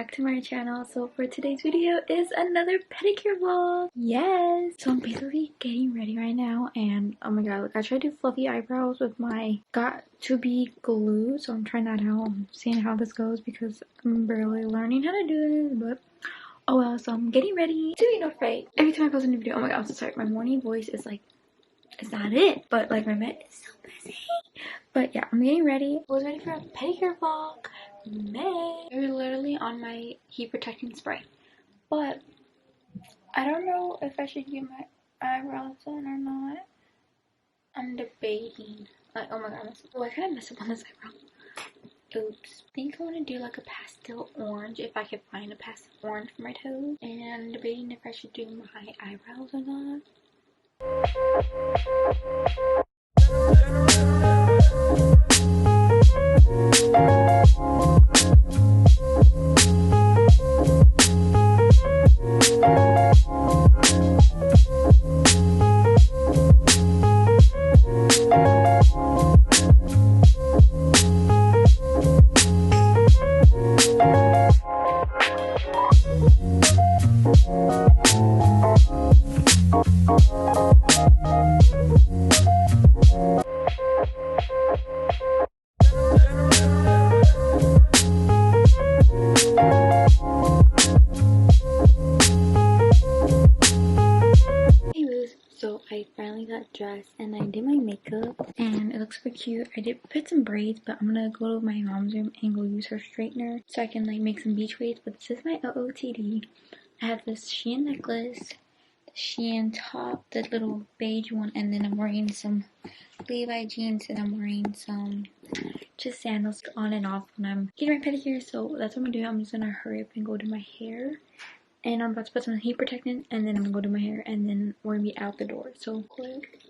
back to my channel. So for today's video is another pedicure vlog. Yes, so I'm basically getting ready right now, and oh my god, like, I tried to do fluffy eyebrows with my got to be glue, so I'm trying that out. I'm seeing how this goes because I'm barely learning how to do this, but oh well. So I'm getting ready to be afraid. Every time I post a new video, oh my god, I'm so sorry, my morning voice is like, it's not it, but like my bed is so busy. But yeah, I'm getting ready. I was ready for a pedicure vlog. They're literally on my heat protecting spray, but I don't know if I should get my eyebrows done or not. I'm debating. Like, oh my god, I kind of messed up on this eyebrow. Oops. I think I want to do like a pastel orange, if I could find a pastel orange for my toes. And I'm debating if I should do my eyebrows or not. So I finally got dressed and I did my makeup and it looks super cute. I did put some braids, but I'm gonna go to my mom's room and go use her straightener so I can like make some beach waves. But this is my OOTD. I have this Shein necklace, the Shein top, the little beige one, and then I'm wearing some Levi jeans and I'm wearing some just sandals on and off when I'm getting my pedicure. So that's what I'm gonna do. I'm just gonna hurry up and go do my hair. And I'm about to put some heat protectant, and then I'm gonna go do my hair, and then we're gonna be out the door. So quick,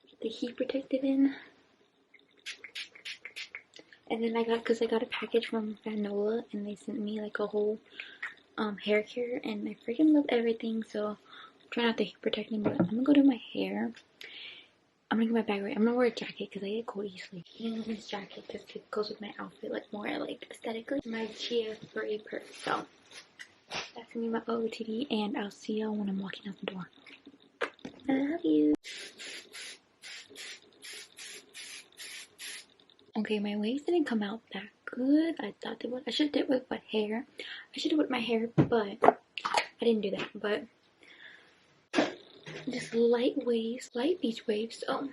get the heat protectant in, and then I got a package from Danyel, and they sent me like a whole hair care, and I freaking love everything. So I'm trying out the heat protectant, but I'm gonna go do my hair. I'm gonna get my bag right. I'm gonna wear a jacket because I get cold easily. And this jacket just goes with my outfit like more like aesthetically. My Chia furry purse. So that's gonna be my OOTD, and I'll see y'all when I'm walking out the door. I love you. Okay, my waves didn't come out that good. I thought they would. I should have did it with wet hair. I should have with my hair, but I didn't do that. But just light waves, light beach waves. So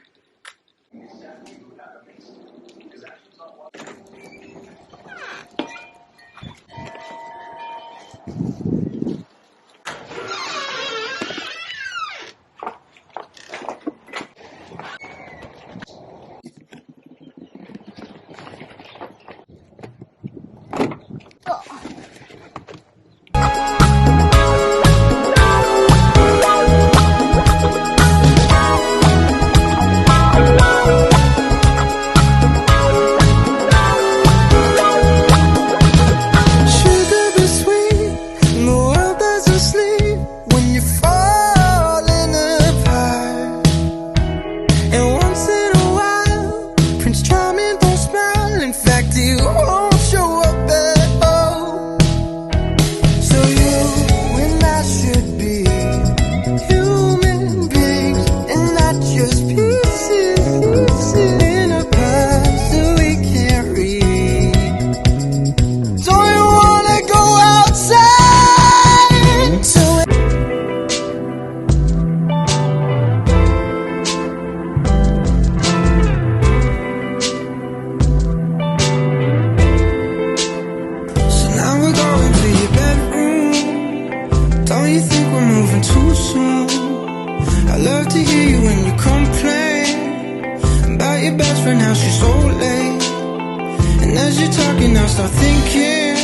start thinking,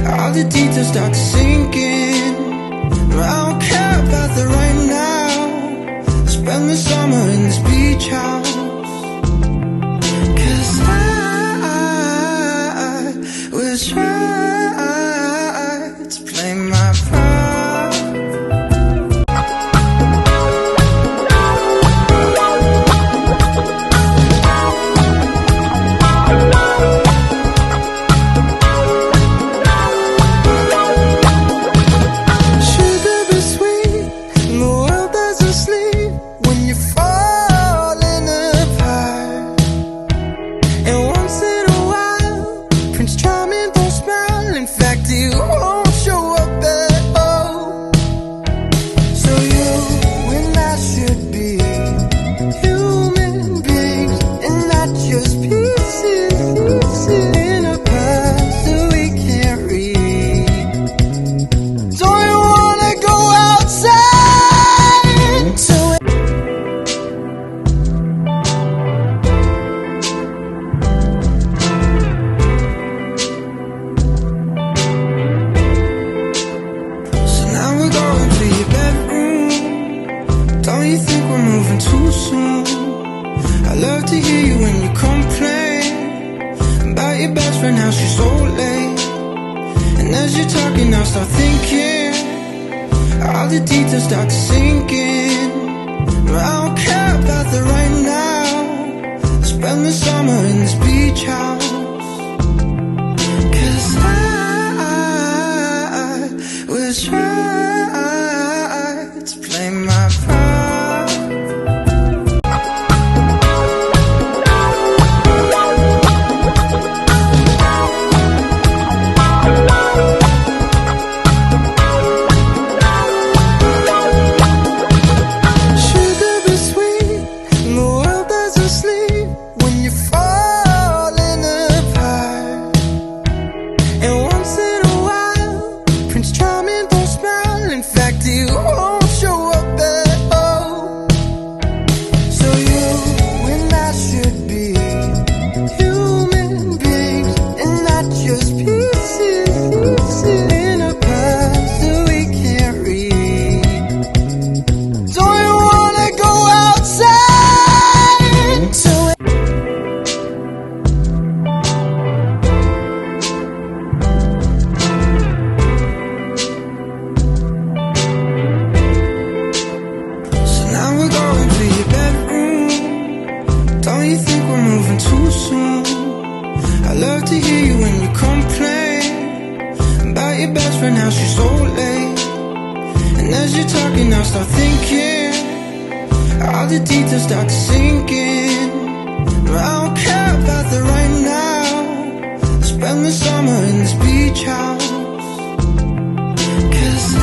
all the details start to sink in. I don't care about the right now. I spend the summer in this beach house, 'cause I was right to play my part. moving too soon. I love to hear you when you complain about your best friend, how she's so late. And as you're talking, I'll start thinking, all the details start to sink in. I don't care about the right now. Spend the summer in this beach house. 'Cause I was right to play my part. Sugar be sweet, and the world doesn't sleep when you're falling apart. And once in a while, Prince Charming don't smile. In fact, he won't show up at all. So you and I should be human beings and not just pieces in a past that we can't read. Don't you wanna go outside to So now we're going to your bedroom. Don't you think we're moving too soon? I love to hear you when you complain about your best friend, how she's so late. And as you're talking, I'll start thinking, all the details start to sink in. I don't care about the right now. Spend the summer in this beach house. 'Cause I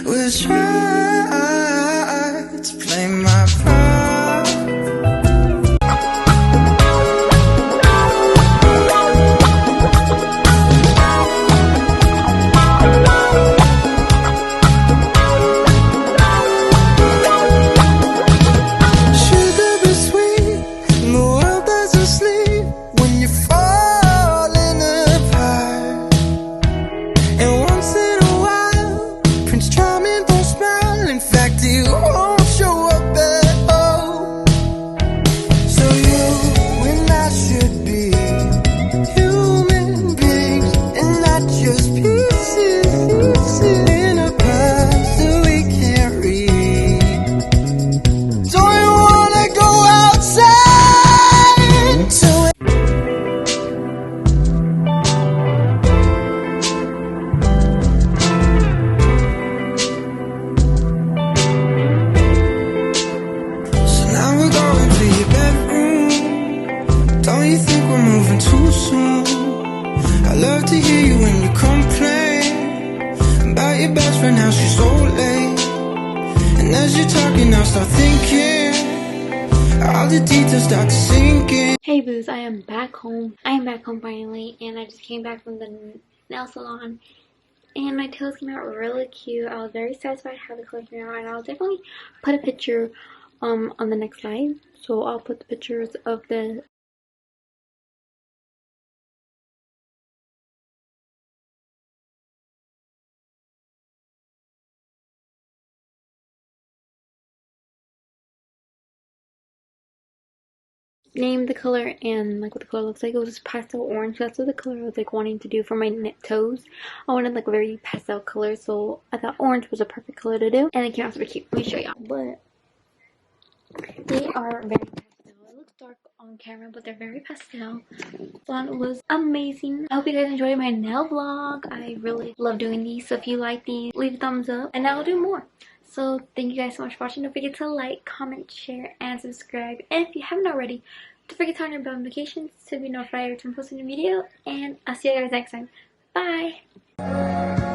was right to play my part. Sugar be sweet, and the world doesn't sleep when you're falling apart. And once in a while, Prince Charming don't smile. In fact, he won't show up at all. So you and I should be human beings and not just pieces in a past that we can't read. Don't you wanna go outside to So now we're going to your bedroom. Don't you think we're moving too soon? I love to hear you when you complain about your best friend, how she's so late. And as you're talking, I'll start thinking, all the details start to sink in. Hey boos, I am back home. I am back home finally, and I just came back from the nail salon, and my toes came out really cute. I was very satisfied how the color came out, and I'll definitely put a picture on the next slide. So I'll put the pictures of the name, the color, and like what the color looks like. It was just pastel orange. That's what the color I was like wanting to do for my toes. I wanted like a very pastel color, so I thought orange was a perfect color to do, and it came out super cute. Let me show y'all. But they are very pastel. It looks dark on camera, but they're very pastel. Thought it was amazing. I hope you guys enjoyed my nail vlog. I really love doing these, so if you like these, leave a thumbs up, and I'll do more. So thank you guys so much for watching. Don't forget to like, comment, share, and subscribe. And if you haven't already, don't forget to turn on your bell notifications to be notified every time I post a new video. And I'll see you guys next time. Bye!